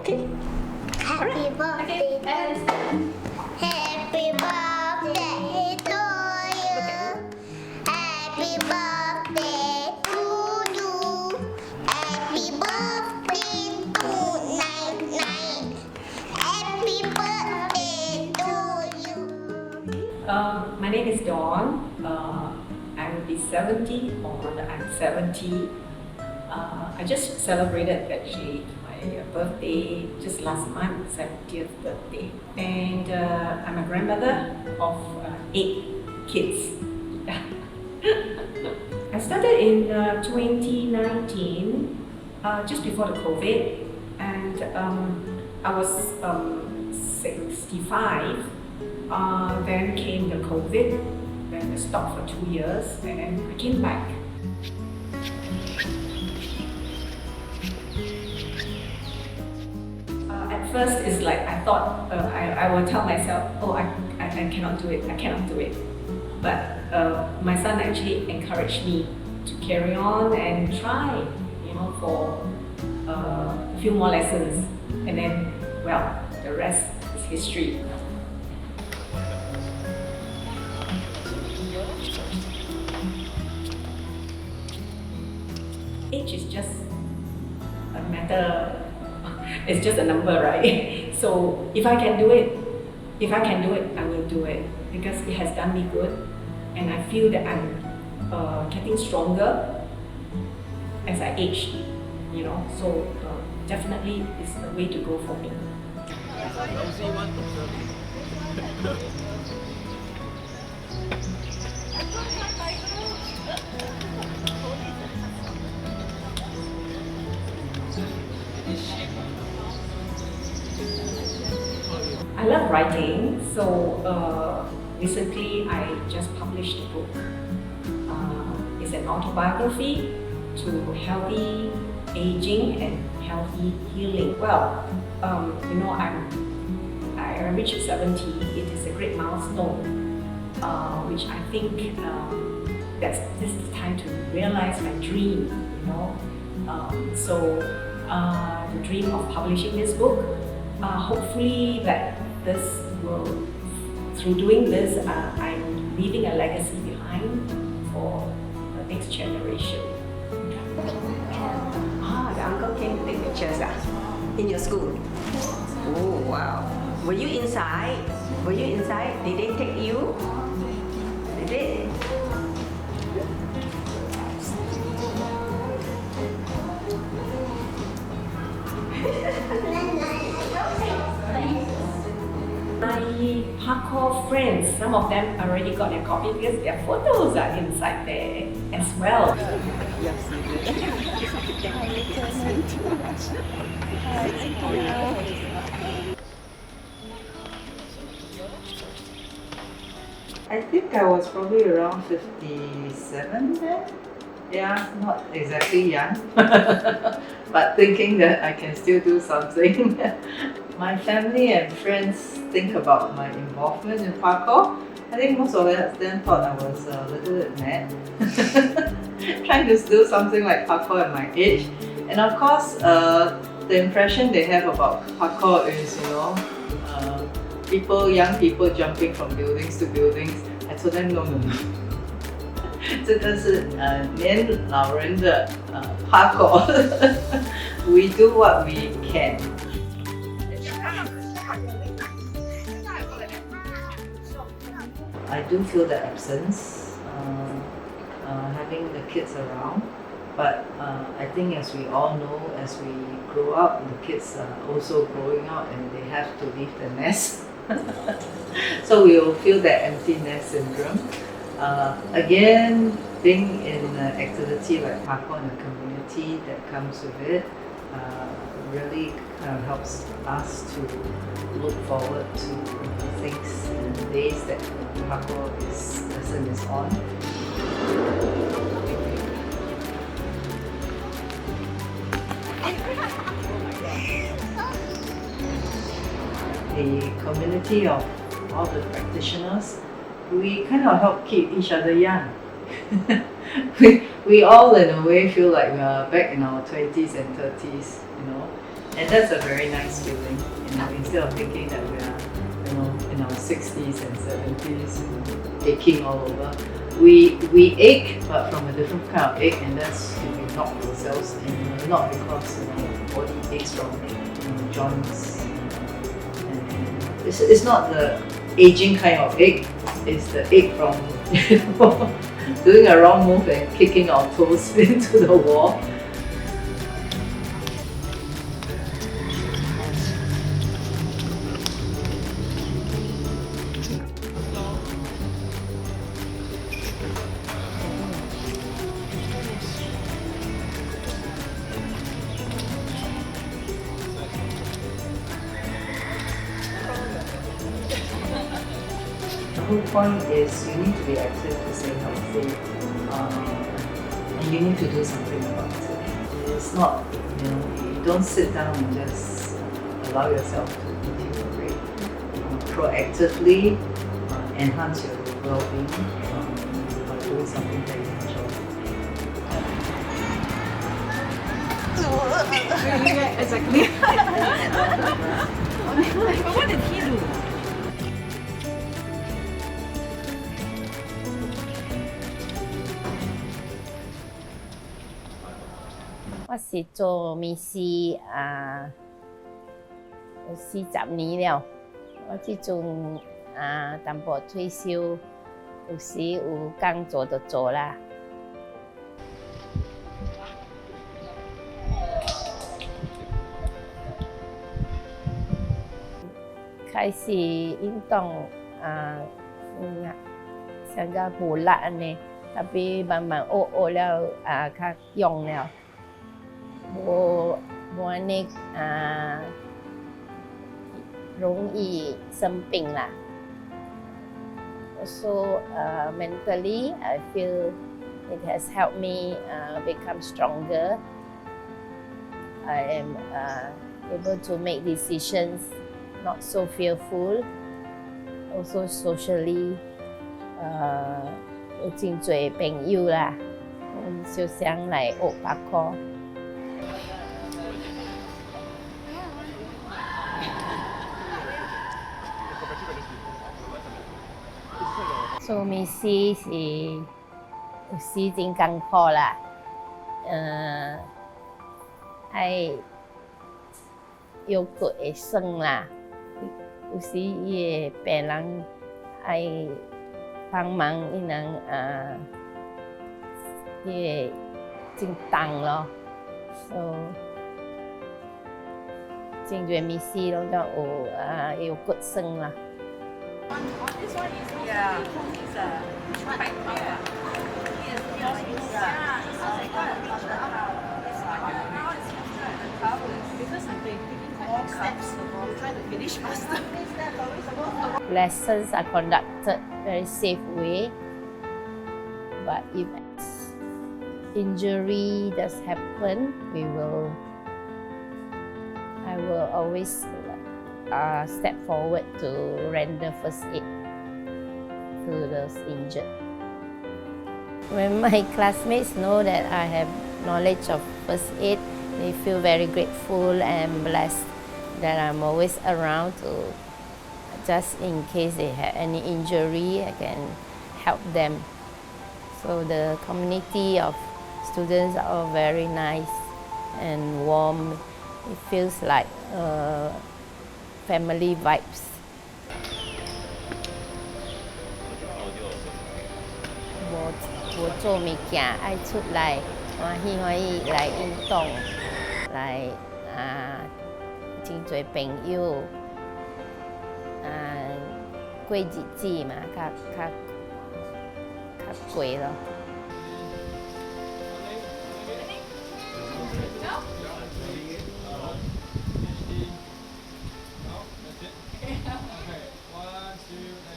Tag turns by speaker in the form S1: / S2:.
S1: Okay.
S2: Happy birthday to you. Happy birthday to you. Happy birthday to you. Happy birthday to Night. Happy birthday to you.
S3: My name is Dawn. I will be 70 or I'm 70. I just celebrated actually my birthday just last month, 70th birthday. And I'm a grandmother of 8 kids. I started in 2019, just before the COVID, and I was 65. Then came the COVID, then I stopped for 2 years, and I came back. At first, it's like I thought I will tell myself, oh, I cannot do it, I cannot do it. But my son actually encouraged me to carry on and try, for a few more lessons, and then, well, the rest is history. Age is just a matter, it's just a number, right? So if I can do it, I will do it, because it has done me good, and I feel that I'm getting stronger as I age, so definitely it's the way to go for me. I love writing, so recently I just published a book. It's an autobiography to healthy aging and healthy healing. Well, I reached 70. It is a great milestone, which I think this is the time to realize my dream. So the dream of publishing this book. Hopefully that this will, through doing this, I'm leaving a legacy behind for the next generation.
S1: The uncle came to take pictures in your school. Oh wow! Were you inside? Did they take you? They did.
S3: My parkour friends, some of them already got their copy because their photos are inside there as well.
S4: I think I was probably around 57 then. Yeah, not exactly young, but thinking that I can still do something. My family and friends think about my involvement in parkour. I think most of them thought I was a little bit mad, trying to do something like parkour at my age. And of course, the impression they have about parkour is, young people jumping from buildings to buildings. I told them no. 这个是年老人的parkour. We do what we can. I do feel the absence, having the kids around. But I think, as we all know, as we grow up, the kids are also growing up and they have to leave the nest. So we will feel that empty nest syndrome. Again, being in an activity like parkour in the community that comes with it really kind of helps us to look forward to things and the days that parkour lesson is on. The community of all the practitioners, we kind of help keep each other young. we all in a way feel like we are back in our 20s and 30s, And that's a very nice feeling, instead of thinking that we are, in our 60s and 70s, aching all over. We ache, but from a different kind of ache, and that's we knock ourselves, and not because body aches from joints. And it's not the aging kind of ache. It's the ache from doing a wrong move and kicking our toes into the wall. The whole point is you need to be active to stay healthy, and you need to do something about it. It's not, you don't sit down and just allow yourself to deteriorate. Proactively enhance your well-being by doing something that you enjoy.
S3: Exactly. But what did he do?
S5: 我是做面试有40年了。我即阵淡薄退休，有时有工做就做啦。开始运动像个无力安尼，特别慢慢学了较勇了。 无安尼容易生病啦。Also, mentally, I feel it has helped me become stronger. I am able to make decisions, not so fearful. Also, socially, 有真多朋友啦，就想来学Parkour。 做面试是有时真艰苦啦，爱腰骨会酸啦，有时伊个病人爱帮忙，伊人伊个真重咯，so 真多面试拢有腰骨酸啦。
S1: This one is Parkour.
S3: Because I'm taking more steps, I'm trying to finish faster.
S5: Lessons are conducted very safe way, but if injury does happen, I will always step forward to render first aid to those injured. When my classmates know that I have knowledge of first aid, they feel very grateful and blessed that I'm always around to, just in case they have any injury, I can help them. So the community of students are all very nice and warm. It feels like family vibes. 无做物件，爱出来欢喜来运动，来真侪朋友过日子嘛，较过咯。
S6: 1, 2.